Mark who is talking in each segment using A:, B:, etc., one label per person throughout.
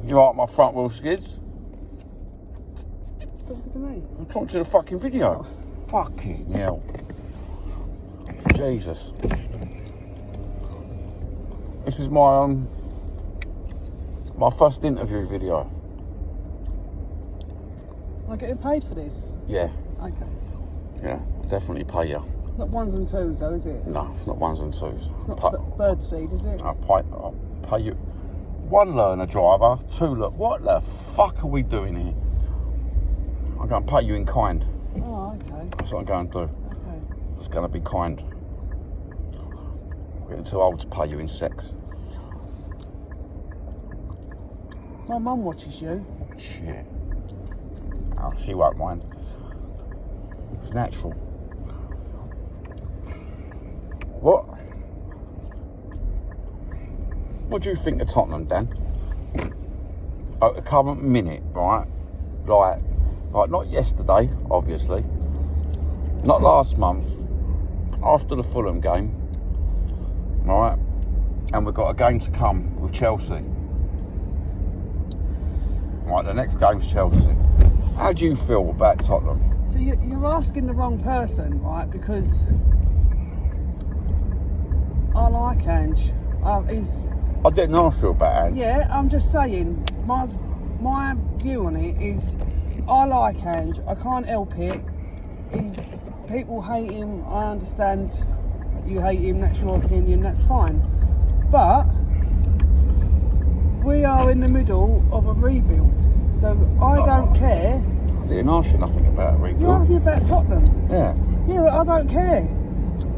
A: You like my front wheel skids?
B: Talking to me.
A: I'm talking to the fucking video. Fucking hell. Jesus. This is my my first interview video.
B: Am I getting paid for this?
A: Yeah,
B: Okay.
A: yeah, I'll definitely pay you.
B: Not ones and twos though, is it?
A: No, it's not ones and twos.
B: It's not birdseed, is it?
A: I'll pay you. One learner driver, two look. What the fuck are we doing here? I'm going to pay you in kind.
B: Oh, okay.
A: That's what I'm going to do.
B: Okay.
A: It's going to be kind. I'm getting too old to pay you in sex.
B: My mum watches you.
A: Shit. Oh, she won't mind. It's natural. What do you think of Tottenham, Dan? At the current minute, right? Like not yesterday, obviously. Not last month. After the Fulham game. Right? And we've got a game to come with Chelsea. Right, the next game's Chelsea. How do you feel about Tottenham?
B: So you're asking the wrong person, right? Because I like Ange.
A: I didn't ask you about Ange.
B: Yeah, I'm just saying, my view on it is, I like Ange. I can't help it. People hate him. I understand you hate him. That's your opinion. That's fine. But we are in the middle of a rebuild, so I don't care.
A: I didn't ask you nothing about a rebuild.
B: You asked me about Tottenham.
A: Yeah.
B: Yeah, well, I don't care.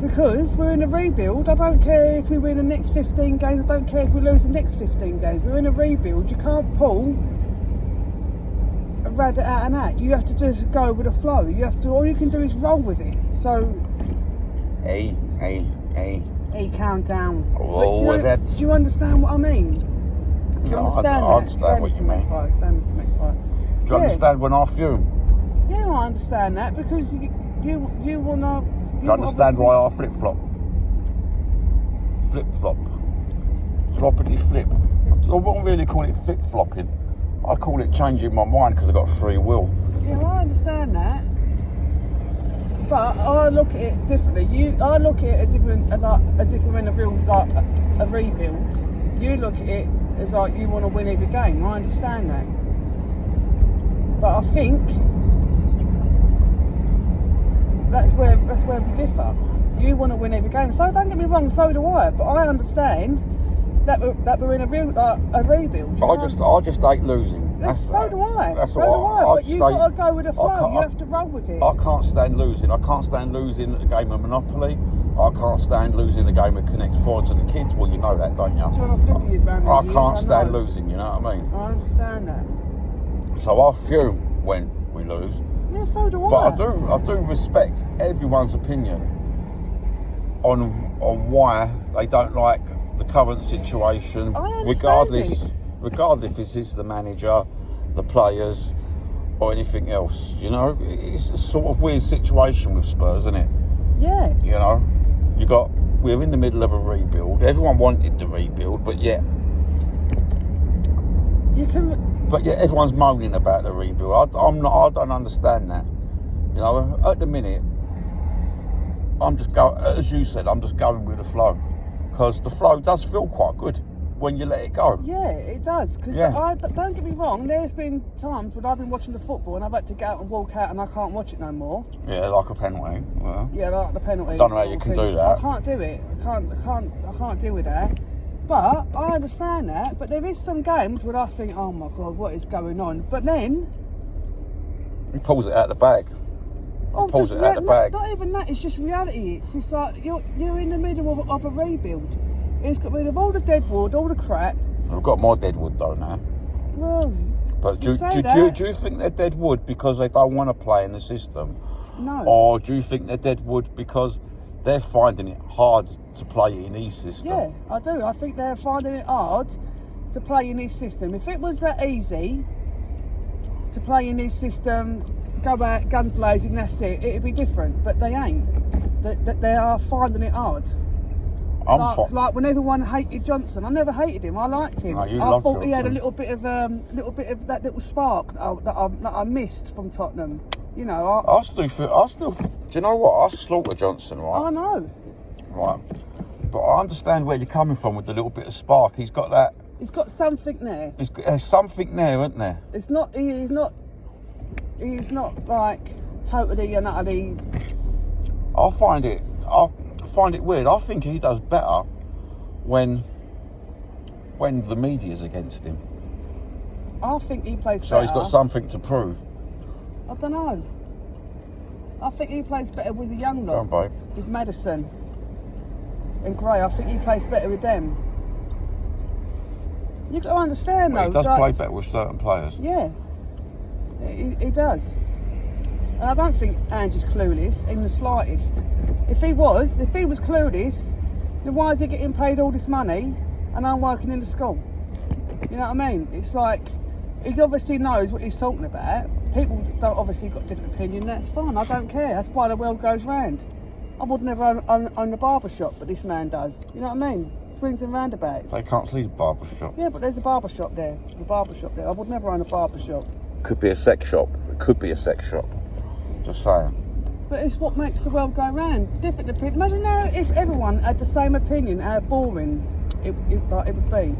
B: Because we're in a rebuild. I don't care if we win the next 15 games. I don't care if we lose the next 15 games. We're in a rebuild. You can't pull a rabbit out of a hat. You have to just go with the flow. All you can do is roll with it. So,
A: Hey.
B: calm down.
A: Roll with it.
B: Do you understand what I mean? Do you understand that?
A: I understand what you mean. Do you understand when I fume?
B: Yeah, I understand that because you wanna.
A: Do you understand why I flip-flop? Flip-flop. Floppity-flip. I wouldn't really call it flip-flopping. I call it changing my mind because I've got free will.
B: Yeah, well, I understand that. But I look at it differently. I look at it as if we're in a rebuild. You look at it as like you want to win every game. I understand that. But I think that's where we differ. You want to win every game, so don't get me wrong. So do I. But I understand that we're in a rebuild.
A: I just hate losing.
B: So do I.
A: That's
B: so do I. But you've got to go with the flow. You
A: I
B: have to roll with it.
A: I can't stand losing. I can't stand losing a game of Monopoly. I can't stand losing a game of Connect 4 to the kids. Well, you know that, don't you? I can't stand losing. You know what I mean?
B: I understand that.
A: So I fume when we lose.
B: Yeah, so do I.
A: But I do respect everyone's opinion on why they don't like the current situation, regardless if it's the manager, the players, or anything else. You know, it's a sort of weird situation with Spurs, isn't it?
B: Yeah.
A: You know, we're in the middle of a rebuild. Everyone wanted the rebuild, but yet everyone's moaning about the rebuild. I don't understand that. You know, at the minute, as you said, I'm just going with the flow. Because the flow does feel quite good when you let it go.
B: Yeah, it does. Because don't get me wrong, there's been times when I've been watching the football and I've had to get out and walk out and I can't watch it no more.
A: Yeah, like a penalty. Well,
B: yeah, like the penalty.
A: Don't know how you can do that.
B: I can't do it. I can't deal with that. But I understand that. But there is some games where I think, oh my God, what is going on? But then
A: he pulls it out the bag. Pulls it out the bag.
B: Not even that. It's just reality. It's just like you're in the middle of a rebuild. It's got rid of all the dead wood, all the crap.
A: We've got more dead wood though now.
B: Well,
A: but do you think they're dead wood because they don't want to play in the system?
B: No.
A: Or do you think they're dead wood because they're finding it hard to play in his system?
B: Yeah, I do. I think they're finding it hard to play in his system. If it was that easy to play in his system, go out guns blazing, that's it'd be different. But they ain't. They are finding it hard. Like when everyone hated Johnson, I never hated him. I liked him.
A: No, you
B: I
A: loved
B: thought he had a
A: Johnson.
B: little bit of that little spark that I missed from Tottenham. You know,
A: I still do you know what? I slaughter Johnson, right?
B: I know.
A: Right. But I understand where you're coming from with the little bit of spark. He's got that.
B: He's got something there.
A: There's something there, isn't there?
B: It's not. He's not like totally and utterly.
A: I find it weird. I think he does better when the media's against him.
B: I think he plays better.
A: So he's got something to prove.
B: I don't know. I think he plays better with the young lot.
A: Go on, babe.
B: With Maddison and Gray. I think he plays better with them. You got to understand though.
A: He does play better with certain players.
B: Yeah, he does. And I don't think Ange's clueless in the slightest. If he was clueless, then why is he getting paid all this money and I'm working in the school? You know what I mean? It's like, he obviously knows what he's talking about. People don't obviously got different opinion. That's fine. I don't care. That's why the world goes round. I would never own a barber shop, but this man does. You know what I mean? Swings and roundabouts.
A: They can't see the barber shop.
B: Yeah, but there's a barber shop there. There's a barber shop there. I would never own a barber shop.
A: Could be a sex shop. It could be a sex shop. Just saying.
B: But it's what makes the world go round. Different opinion. Imagine now if everyone had the same opinion, how boring it would be.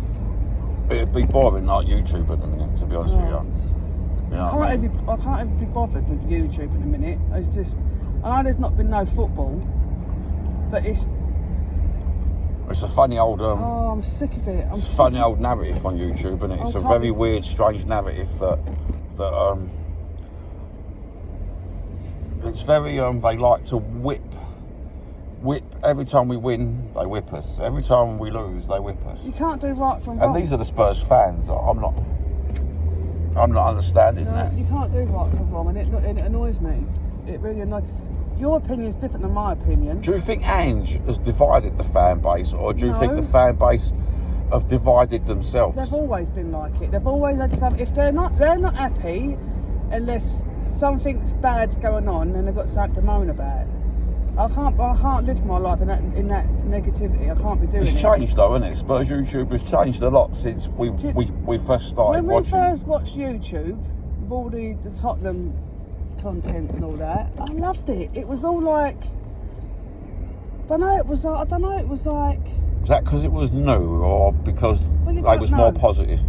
A: It'd be boring like YouTube at the minute, to be honest with you. You know what I mean?
B: I can't even be bothered with YouTube in a minute. It's just, I know there's not been no football, but it's
A: a funny old
B: I'm sick of it.
A: funny old narrative on YouTube, and it's a very weird, strange narrative that it's very they like to whip every time we win, they whip us. Every time we lose, they whip us.
B: You can't do right from wrong.
A: And these are the Spurs fans. I'm not understanding that.
B: You can't do right from wrong, and it annoys me. It really annoys. Your opinion is different than my opinion.
A: Do you think Ange has divided the fan base, or do you think
B: No.
A: the fan base have divided themselves?
B: They've always been like it. They've always had some. If they're not happy, unless something bad's going on and they've got something to moan about. I can't live my life in that negativity. I can't be doing it.
A: It's changed though, isn't it? Spurs YouTube has changed a lot since we first started watching.
B: When we first watched YouTube, with all the Tottenham content and all that, I loved it. It was all like, I don't know. It was like.
A: Was that because it was new, or because
B: Well, you
A: they
B: don't
A: was
B: know.
A: more positive?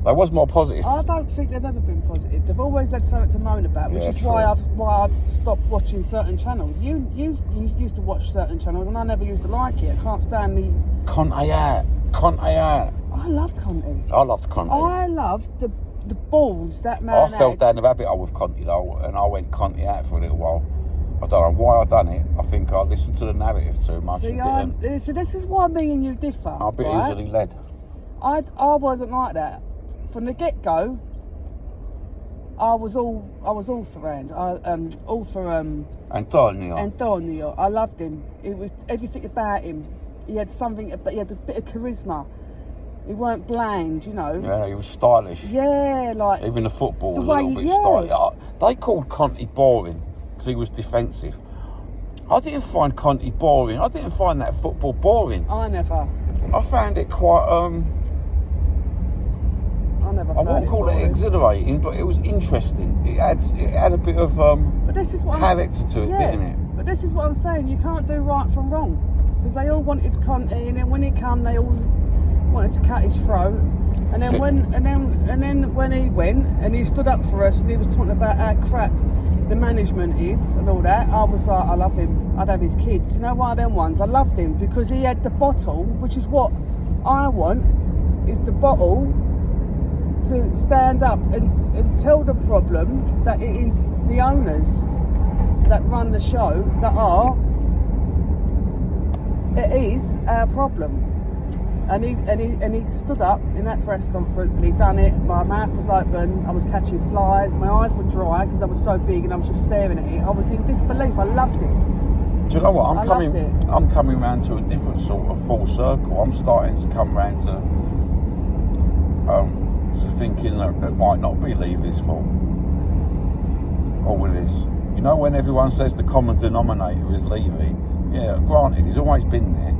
A: They was more positive.
B: I don't think they've ever been positive. They've always had something to moan about, which
A: Yeah,
B: is
A: true.
B: why I've stopped watching certain channels. You used to watch certain channels, and I never used to like it. I can't stand the.
A: Conte out.
B: I loved Conte.
A: I loved Conte.
B: I loved the balls that man
A: I fell
B: had.
A: down the rabbit hole with Conte though, and I went Conte out for a little while. I don't know why I done it. I think I listened to the narrative too much
B: See,
A: and didn't.
B: so this is why me and you differ.
A: I'm a bit
B: right?
A: easily led.
B: I wasn't like that from the get go. I was all for Ange. All for
A: Antonio.
B: Antonio. I loved him. It was everything about him. He had something, but he had a bit of charisma. He weren't bland, you know.
A: Yeah, he was stylish.
B: Yeah, like
A: Even the football was
B: The
A: a
B: way
A: little bit
B: yeah.
A: stylish. They called Conte boring because he was defensive. I didn't find Conte boring. I didn't find that football boring.
B: I never
A: I found it quite I
B: found
A: won't call it
B: boring.
A: exhilarating, but it was interesting. It had a bit of
B: But this is what
A: character to it, didn't it?
B: But this is what I'm saying. You can't do right from wrong, because they all wanted Conte, and then when he came, they all wanted to cut his throat. And then when he went and he stood up for us, and he was talking about how crap the management is and all that, I was like, I love him. I'd have his kids. You know why them ones? I loved him because he had the bottle, which is what I want. Is the bottle to stand up and tell the problem that it is the owners that run the show it is our problem. And he stood up in that press conference and he done it. My mouth was open, I was catching flies, my eyes were dry because I was so big and I was just staring at it. I was in disbelief. I loved it.
A: Do you know what?
B: I loved it.
A: I'm coming round to a different sort of full circle. I'm starting to come round to thinking that it might not be Levy's fault. All it is. You know, when everyone says the common denominator is Levy, yeah, granted, he's always been there.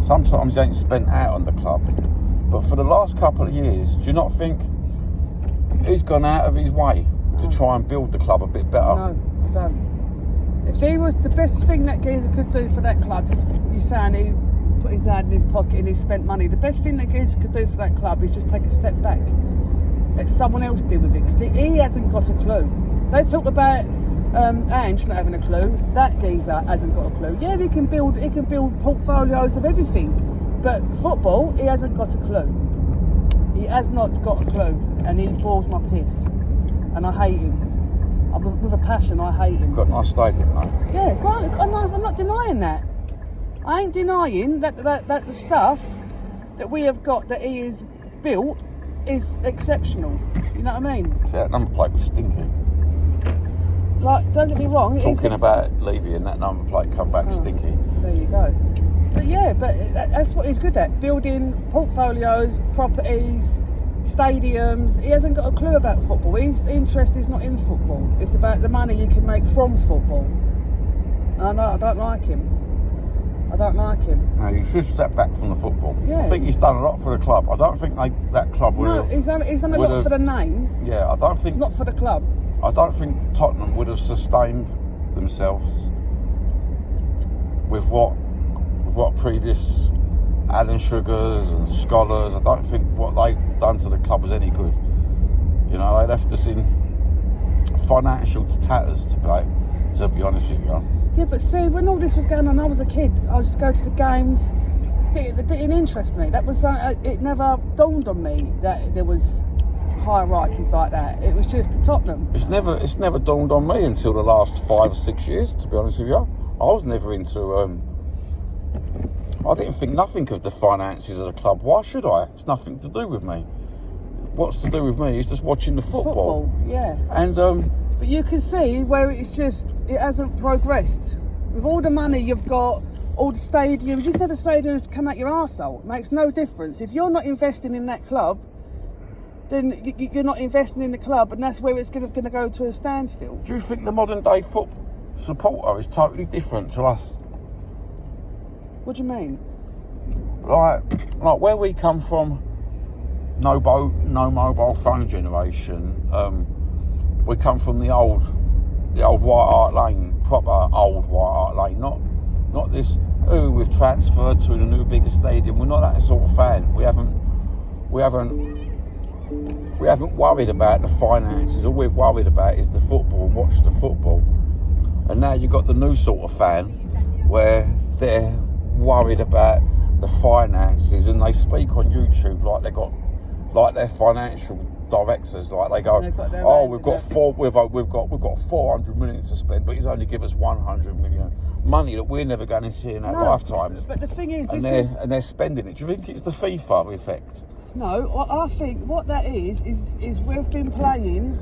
A: sometimes he ain't spent out on the club. But for the last couple of years, do you not think he's gone out of his way to try and build the club a bit better?
B: No, I don't. If he was the best thing that geezer could do for that club, you're saying he put his hand in his pocket and he spent money. The best thing that geezer could do for that club is just take a step back. Let someone else deal with it, because he hasn't got a clue. They talk about Ange not having a clue. That geezer hasn't got a clue. Yeah, he can build portfolios of everything, but football, he hasn't got a clue. He has not got a clue, and he bores my piss, and I hate him. With a passion, I hate him.
A: Got a nice stadium, though.
B: Yeah, granted, got a nice. I'm not denying that. I ain't denying that the stuff that we have got that he has built is exceptional. You know what I mean?
A: See, that number plate was stinky.
B: Like, don't get me wrong.
A: Talking about Levy and that number plate come back stinky.
B: There you go. But yeah, that's what he's good at. Building portfolios, properties, stadiums. He hasn't got a clue about football. His interest is not in football. It's about the money you can make from football. And I don't like him. I don't like him.
A: No, you should step back from the football.
B: Yeah.
A: I think he's done a lot for the club. I don't think that club would
B: No,
A: have...
B: he's done a lot for the name.
A: Yeah, I don't think...
B: Not for the club.
A: I don't think Tottenham would have sustained themselves with what previous Alan Sugars and Scholars. I don't think what they've done to the club was any good. You know, they left us in financial tatters, to be honest with you.
B: Yeah, but see, when all this was going on, I was a kid. I used to go to the games. It didn't interest me. That was it never dawned on me that there was hierarchies like that. It was just the Tottenham.
A: It's never dawned on me until the last 5 or 6 years, to be honest with you. I was never into I didn't think nothing of the finances of the club. Why should I? It's nothing to do with me. What's to do with me is just watching the football.
B: Yeah.
A: And
B: but you can see where it hasn't progressed. With all the money you've got, all the stadiums, you can have the stadiums come out your arsehole. It makes no difference. If you're not investing in that club, then you're not investing in the club, and that's where it's going to go to a standstill.
A: do you think the modern day football supporter is totally different to us?
B: What do you mean?
A: Like where we come from, no mobile phone generation. We come from the old White Hart Lane, proper old White Hart Lane. Not this. Oh, we've transferred to a new bigger stadium. We're not that sort of fan. We haven't worried about the finances. All we've worried about is the football and watch the football. And now you've got the new sort of fan where they're worried about the finances, and they speak on YouTube like they're financial directors. Like they go, we've got 400 million to spend, but he's only give us 100 million. Money that we're never going to see in our lifetimes.
B: But the thing is,
A: and they're spending it. Do you think it's the FIFA effect?
B: No, I think what that is we've been playing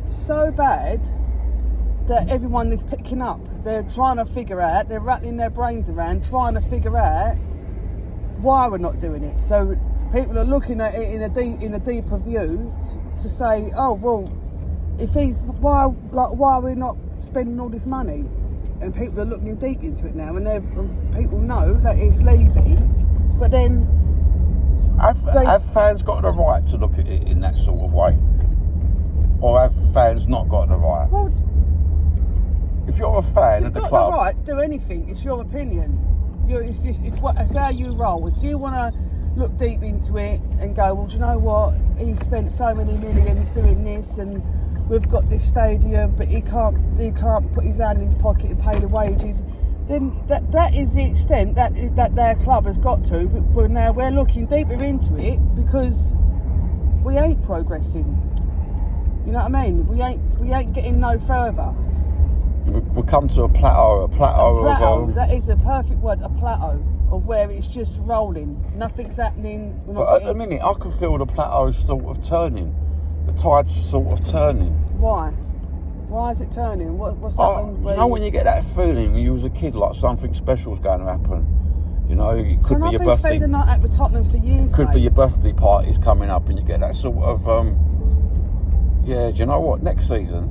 B: so bad that everyone is picking up. They're trying to figure out, they're rattling their brains around, trying to figure out why we're not doing it. So people are looking at it in a deeper view to say, oh well, why are we not spending all this money? And people are looking deep into it now, and people know that it's Levy, but then
A: have fans got the right to look at it in that sort of way, or have fans not got the right?
B: Well,
A: if you're a fan of the club,
B: you've got the right to do anything. It's your opinion. It's how you roll. If you want to look deep into it and go, well, do you know what? He spent so many millions doing this, and we've got this stadium, but he can't put his hand in his pocket and pay the wages. Then that is the extent that their club has got to. But now we're looking deeper into it because we ain't progressing. You know what I mean? We ain't getting no further.
A: We come to a plateau.
B: That is a perfect word. A plateau of where it's just rolling. Nothing's happening.
A: But at the minute, I can feel the plateau sort of turning. The tide's sort of turning.
B: Why? Why is it turning? What's happening?
A: You know when you get that feeling when you was a kid, like something special's going to happen. You know, it could be your birthday.
B: I've been feeling like that with Tottenham for years.
A: Could be your birthday party's coming up, and you get that sort of. Do you know what? Next season,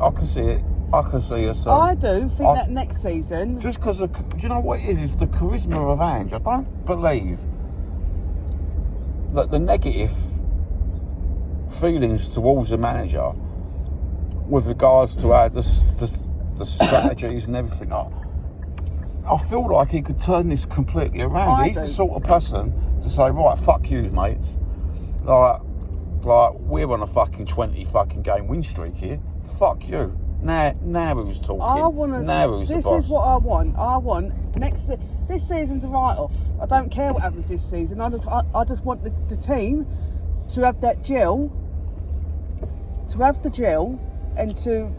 A: I can see it. I can see us.
B: I do think that next season...
A: Just because, do you know what it is? It's the charisma of Ange. I don't believe that the negative feelings towards the manager with regards to the strategies and everything, I feel like he could turn this completely around. He's the sort of person to say, right, fuck you, mates. Like we're on a fucking 20 fucking game win streak here. Fuck you. Now who's talking? Now who's the boss?
B: This is what I want. I want this season's a write-off. I don't care what happens this season. I just want the team to have that gel, and to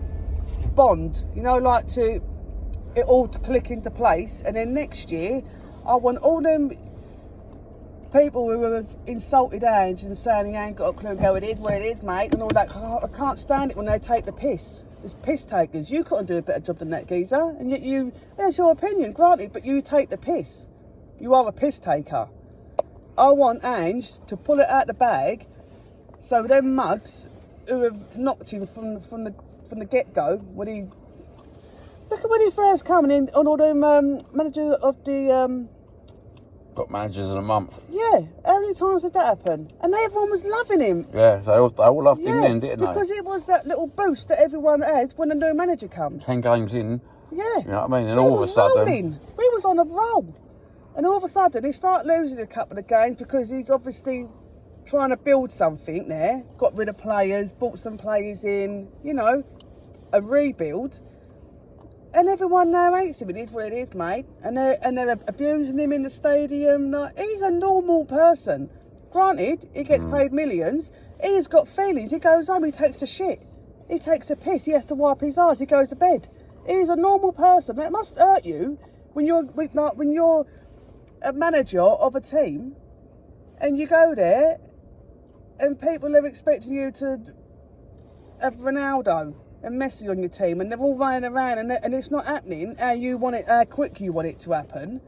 B: bond. You know, like it all to click into place. And then next year, I want all them people who have insulted Ange and saying he ain't got a clue, go, it is what it is, mate, and all that. I can't stand it when they take the piss. There's piss takers. You couldn't do a better job than that geezer, and yet that's your opinion, granted, but you take the piss. You are a piss taker. I want Ange to pull it out the bag, so them mugs who have knocked him from the get-go, when he first came in on all them managers of the
A: got managers in a month.
B: Yeah, how many times did that happen? And everyone was loving him.
A: Yeah, they all loved him then, didn't they?
B: Because it was that little boost that everyone has when a new manager comes.
A: 10 games in.
B: Yeah.
A: You know what I mean? And all of a sudden...
B: We was on a roll. And all of a sudden, he started losing a couple of games because he's obviously trying to build something there. Got rid of players, brought some players in, you know, a rebuild. And everyone now hates him. It is what it is, mate. And they're abusing him in the stadium. Like, he's a normal person. Granted, he gets paid millions. He's got feelings. He goes home, he takes a shit. He takes a piss. He has to wipe his eyes. He goes to bed. He's a normal person. That must hurt you when you're a manager of a team and you go there and people are expecting you to have Ronaldo and Messi on your team, and they're all running around, and it's not happening how you want it, how quick you want it to happen,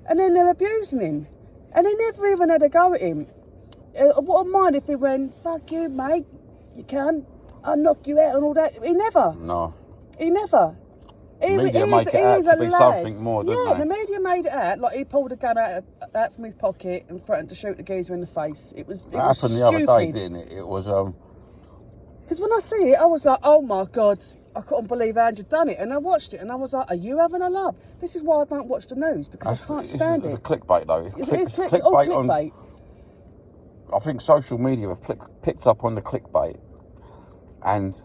B: and then they're abusing him, and they never even had a go at him. I wouldn't mind if he went, fuck you, mate, you can't, I'll knock you out and all that. He never.
A: No.
B: He never.
A: The media make it out to be something more, don't they?
B: Yeah, the media made it out like he pulled a gun out from his pocket and threatened to shoot the geezer in the face. It was
A: happened
B: stupid.
A: the other day, didn't it? It was
B: Because when I see it, I was like, oh my God, I couldn't believe Ange had done it. And I watched it and I was like, are you having a laugh? This is why I don't watch the news, because I can't stand it.
A: It's a clickbait though. It's
B: clickbait.
A: On, I think social media have picked up on the clickbait, and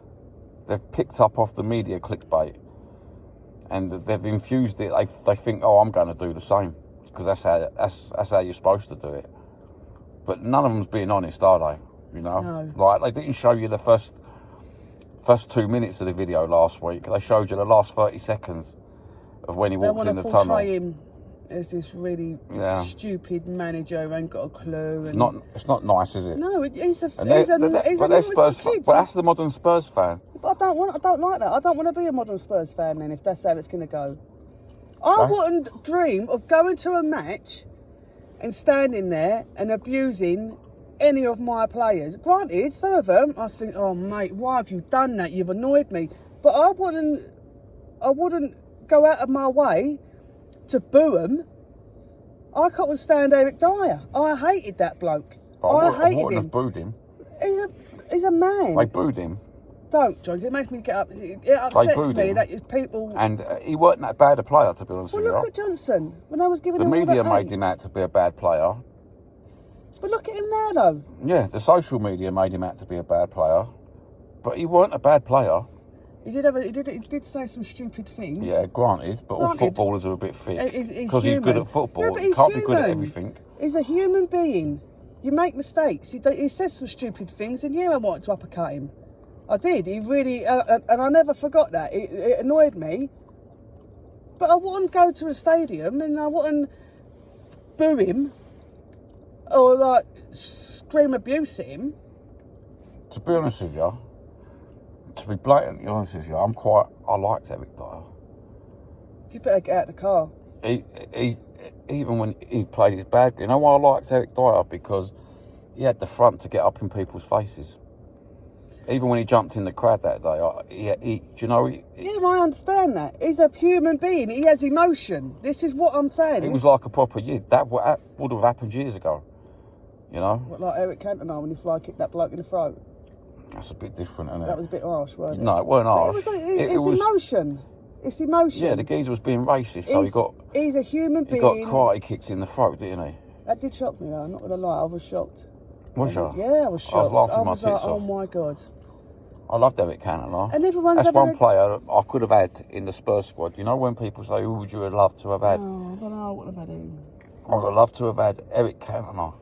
A: they've picked up off the media clickbait, and they've infused it. They think, oh, I'm going to do the same, because that's how you're supposed to do it. But none of them's being honest, are they? You know,
B: no.
A: Like they didn't show you the first 2 minutes of the video last week. They showed you the last 30 seconds of when he walks in the tunnel.
B: They want to portray him as this really stupid manager who ain't got a clue. And
A: it's not nice, is it?
B: No, he's a
A: But they're Spurs. But that's the modern Spurs fan.
B: But I don't like that. I don't want to be a modern Spurs fan then, if that's how it's going to go. I wouldn't dream of going to a match and standing there and abusing any of my players. Granted, some of them, I think, oh mate, why have you done that? You've annoyed me. But I wouldn't go out of my way to boo him. I couldn't stand Eric Dyer. I hated that bloke. I wouldn't have
A: booed him.
B: He's a man.
A: They booed him.
B: Don't, John. It makes me get up. It upsets me that people.
A: And he wasn't that bad a player, to be honest with you.
B: Well, look at Johnson. When I was giving
A: the
B: him
A: media
B: all that
A: made him out to be a bad player.
B: But look at him now, though.
A: Yeah, the social media made him out to be a bad player, but he weren't a bad player.
B: He did say some stupid things.
A: Yeah, granted, but all footballers are a bit thick because he's good at football.
B: No, but
A: he can't be good at everything.
B: He's a human being. You make mistakes. He says some stupid things, and I wanted to uppercut him. I did. He really, and I never forgot that. It annoyed me. But I wouldn't go to a stadium and I wouldn't boo him or like scream abuse at him.
A: To be honest with you, to be blatantly honest with you, I liked Eric Dyer.
B: You better get out of the car.
A: He even when he played his bad, you know why I liked Eric Dyer? Because he had the front to get up in people's faces. Even when he jumped in the crowd that day, do you know?
B: Yeah, I understand that. He's a human being. He has emotion. This is what I'm saying.
A: It was like a proper year. That would have happened years ago. You know?
B: What, like Eric Cantona when he fly kicked that bloke in the throat?
A: That's a bit different, isn't it?
B: That was a bit harsh, wasn't it?
A: No, it weren't harsh.
B: It's emotion. It's emotion.
A: Yeah, the geezer was being racist, so
B: he's a human being.
A: He got karate kicks in the throat, didn't he?
B: That did shock me, though. I'm not going to lie. I was shocked.
A: Was you?
B: Yeah, I was shocked.
A: I was laughing my tits
B: like,
A: off.
B: oh my God.
A: I loved Eric Cantona.
B: And everyone's
A: That's one player I could have had in the Spurs squad. You know when people say, who would you have loved to have had?
B: Oh, I don't know. What about him?
A: I would have loved to have had Eric Cantona.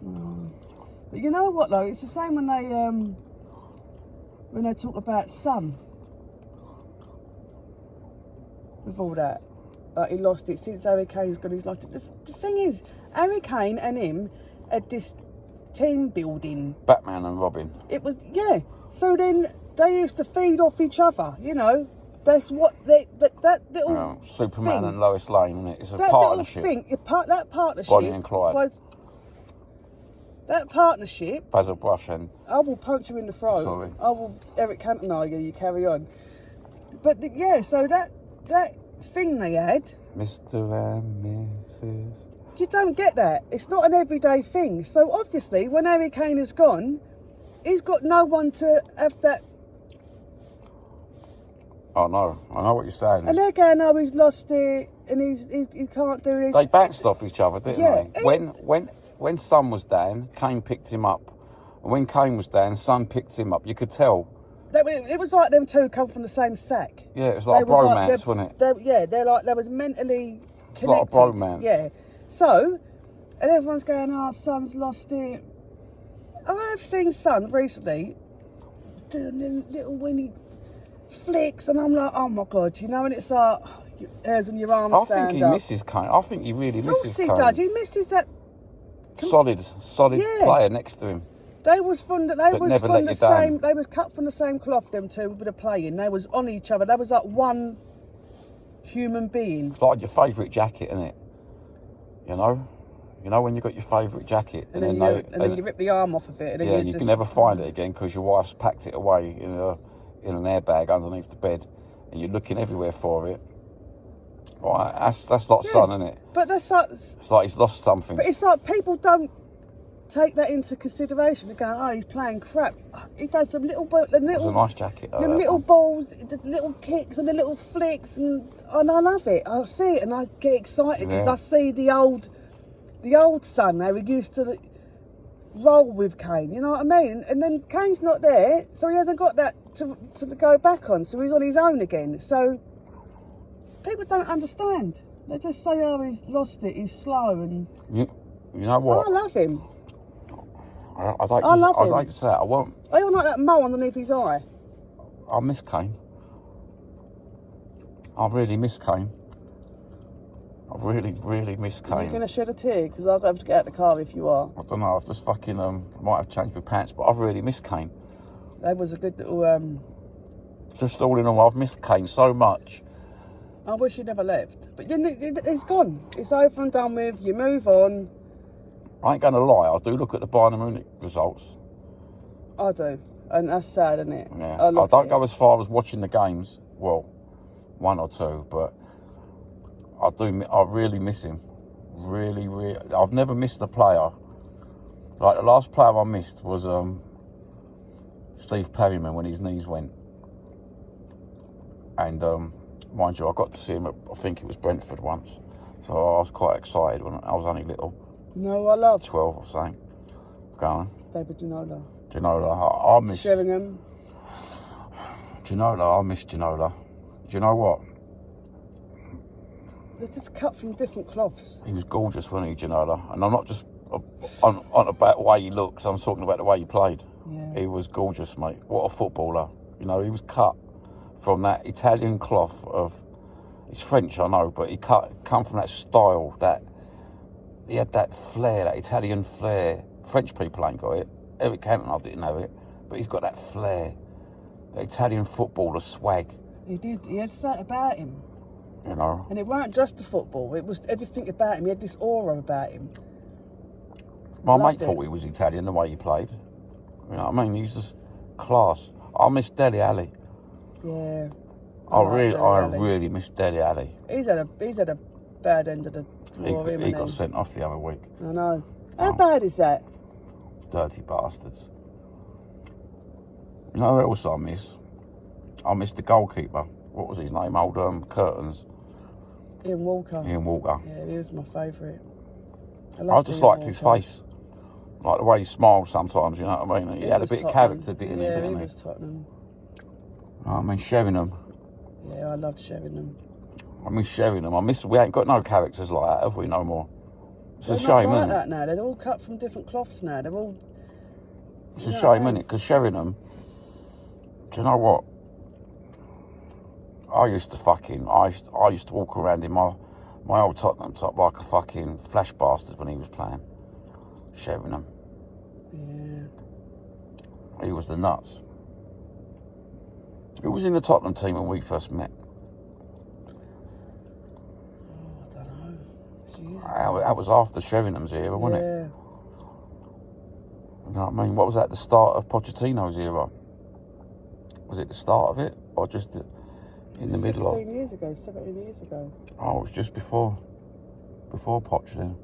B: But you know what, though? It's the same when they talk about Son. With all that. Like, he lost it since Harry Kane's gone. He's lost it. The thing is, Harry Kane and him had this team building.
A: Batman and Robin.
B: It was, yeah. So then they used to feed off each other, you know. That's what that little
A: Superman
B: thing,
A: and Lois Lane, isn't it? It's a
B: that
A: partnership.
B: Little thing, that partnership
A: Bonnie and Clyde.
B: was that partnership.
A: Basil Brush and...
B: I will punch you in the throat.
A: Sorry.
B: I will Eric Cantona you. You carry on. But yeah, so that thing they had.
A: Mr. and Mrs.
B: You don't get that. It's not an everyday thing. So obviously, when Harry Kane is gone, he's got no one to have that.
A: I know what you're saying.
B: And they're going, oh, he's lost it, and he can't do this.
A: They bounced off each other, didn't
B: Yeah.
A: they? When Son was down, Kane picked him up. And when Kane was down, Son picked him up. You could tell.
B: It was like them two come from the same sack.
A: Yeah, it was like a bromance, wasn't it?
B: They was mentally connected.
A: Like a bromance.
B: Yeah. So, and everyone's going, oh, Son's lost it. I've seen Son recently doing them little winny flicks, and I'm like, oh my God, you know, and it's like, your hairs on your arms
A: I
B: stand
A: think he
B: up.
A: misses Kane. I think he really misses Kane.
B: Of course he does. He misses that.
A: Solid
B: Yeah.
A: player next to him.
B: They was from the
A: never let you down.
B: same. They was cut from the same cloth. Them two with the playing. They was on each other. They was like one human being.
A: It's like your favourite jacket, isn't it? You know when you got your favourite jacket,
B: And then you rip the arm off of it. And then
A: you can never find it again because your wife's packed it away in an airbag underneath the bed, and you're looking everywhere for it. Right, that's like Son, isn't it?
B: But that's like.
A: It's like he's lost something.
B: But it's like people don't take that into consideration. They go, oh, he's playing crap. He does the little,
A: It was a nice jacket.
B: the little balls, the little kicks and the little flicks, and I love it. I see it and I get excited because I see the old Son how he used to roll with Kane. You know what I mean? And then Kane's not there, so he hasn't got that to go back on. So he's on his own again. So people don't understand. They just say, oh, he's lost it. He's slow and.
A: You know what?
B: I love him.
A: I'd like to say it. I won't.
B: I don't like that mole underneath his eye.
A: I miss Kane. I really miss Kane. I really, really miss Kane.
B: Are you going to shed a tear? Because I'll have to get out the car if you are.
A: I don't know. I've just fucking might have changed my pants, but I've really missed Kane.
B: That was a good little.
A: Just all in all, I've missed Kane so much.
B: I wish he never left, but it's gone. It's over and done with. You move on.
A: I ain't going to lie. I do look at the Bayern Munich results.
B: I do, and that's sad, isn't it?
A: Yeah. I don't go as far as watching the games. Well, one or two, but I do. I really miss him. Really, really. I've never missed a player. Like the last player I missed was Steve Perryman when his knees went, and mind you, I got to see him at, I think it was Brentford once, so I was quite excited when I was only little.
B: No, I love
A: 12 or something. Go on.
B: David Ginola.
A: Ginola, I miss
B: Sheringham.
A: Ginola, I miss Ginola. Do you know what?
B: They're just cut from different cloths.
A: He was gorgeous, wasn't he, Ginola? And I'm not just on about the way he looks, I'm talking about the way he played.
B: Yeah.
A: He was gorgeous, mate. What a footballer. You know, he was cut from that Italian cloth of... It's French, I know, but he come from that style, that... He had that flair, that Italian flair. French people ain't got it. Eric Cantona didn't have it, but he's got that flair. The Italian footballer swag.
B: He did. He had something about him.
A: You know.
B: And it weren't just the football. It was everything about him. He had this aura about him.
A: My mate thought he was Italian, the way he played. You know what I mean? He's just class. I miss Dele Alli.
B: Yeah.
A: I
B: like Dele Alli.
A: really miss Dele Alli.
B: He's had a bad end of the war.
A: He got sent off the other week.
B: I know. How bad is that?
A: Dirty bastards. You know who else I miss? I miss the goalkeeper. What was his name? Old Curtains.
B: Ian Walker.
A: Ian Walker.
B: Yeah, he was my favourite.
A: I just liked his face. Like the way he smiled sometimes, you know what I mean? He had a bit of character, didn't he?
B: Yeah, he was Tottenham.
A: I mean, Sheringham.
B: Yeah, I loved Sheringham.
A: I miss Sheringham. We ain't got no characters like that, have we, no more? It's a
B: They're
A: shame,
B: not
A: isn't
B: like
A: it?
B: that now. They're all cut from different cloths now. They're all...
A: It's a shame, isn't it? Because Sheringham, do you know what? I used to walk around in my old Tottenham top like a fucking flash bastard when he was playing. Sheringham.
B: Yeah.
A: He was the nuts. Who was in the Tottenham team when we first met?
B: Oh, I don't know. It's years
A: That was after Sheringham's era, wasn't it?
B: Yeah.
A: You know what I mean? What was that, the start of Pochettino's era? Was it the start of it? Or just in the middle of
B: 16 years ago, 17 years ago.
A: Oh, it was just before Poch then.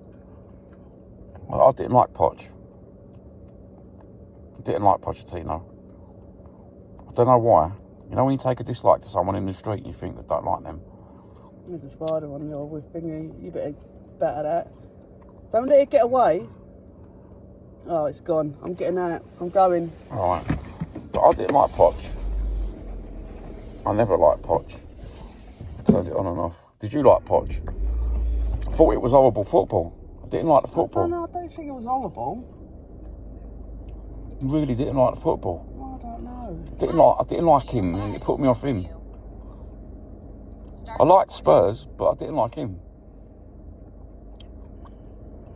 A: Well, I didn't like Poch. I didn't like Pochettino. I don't know why. You know when you take a dislike to someone in the street, you think they don't like them.
B: There's a spider on your with thingy. You better batter that. Don't let it get away. Oh, it's gone. I'm getting out. I'm going.
A: All right. But I didn't like Poch. I never liked Poch. I turned it on and off. Did you like Poch? I thought it was horrible football. I didn't like the football.
B: I don't think it was horrible.
A: Really didn't like the football.
B: Oh, I don't know.
A: I didn't like him, and it put me off him. I liked Spurs, but I didn't like him.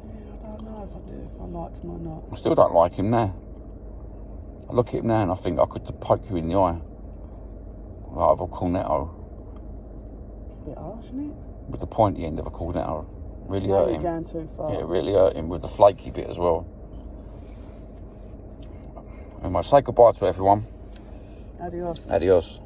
B: Yeah, I don't know if I liked him or not.
A: I still don't like him now. I look at him now and I think I could poke you in the eye. Like of a cornetto.
B: It's a bit harsh, isn't it?
A: With the pointy end of a cornetto. Really
B: Now
A: hurt
B: you're
A: him.
B: going too far.
A: Yeah, it really hurt him with the flaky bit as well. Anyway, say goodbye to everyone.
B: Adios.
A: Adios.